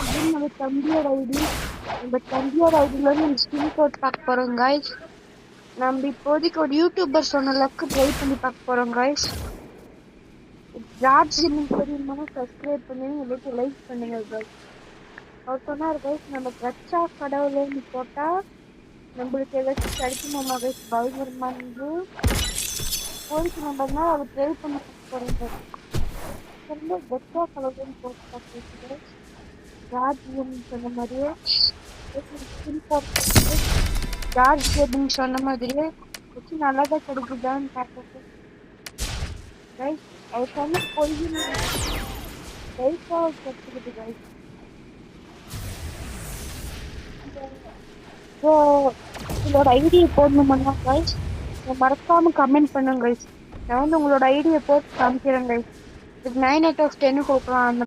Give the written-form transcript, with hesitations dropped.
இது நம்ம தம்பியோட ஐடி. நம்ம தம்பியோட ஐடியில இருந்து ஸ்கின் கோட் பார்க்க போறோம் guys. நம்ம இப்போதைக்கு ஒரு யூடியூபர் சொன்ன லக்கு ட்ரை பண்ணி பார்க்க போறோம் guys. ராஜ் தெரியுமா? சப்ஸ்கிரைப் பண்ணுங்க, இல்லைக்கு லைக் பண்ணுங்க guys. அவர் சொன்னார் guys, நம்ம கச்சா கடவுளேன்னு போட்டா நம்மளுக்கு ஏதாச்சும் கிடைக்குமா guys? பயங்கரமானது போயிட்டு நம்ம அதை ட்ரை பண்ணி பார்க்க போறோம் guys. ரொம்ப கச்சா கடவுளேன்னு போட்டு பார்த்துட்டு guys. ராஜ்யம் சொன்ன மாதிரியே ராஜ்யம் சொன்ன மாதிரியே வச்சு நல்லாதான் கிடைக்குதான்னு பார்த்துட்டு கைஸ் அவர் சொன்ன பொய்யும் லைஃபா கற்றுக்கிட்டு கைஸ். ஸோ உங்களோட ஐடியை போடணுமாங்க கைஸ், மறக்காம கமெண்ட் பண்ணுங்க கைஸ். நான் வந்து உங்களோட ஐடியை போட்டு காமிக்கிறேன் கைஸ். 9 out of 10 கொடுக்கலாம். அந்த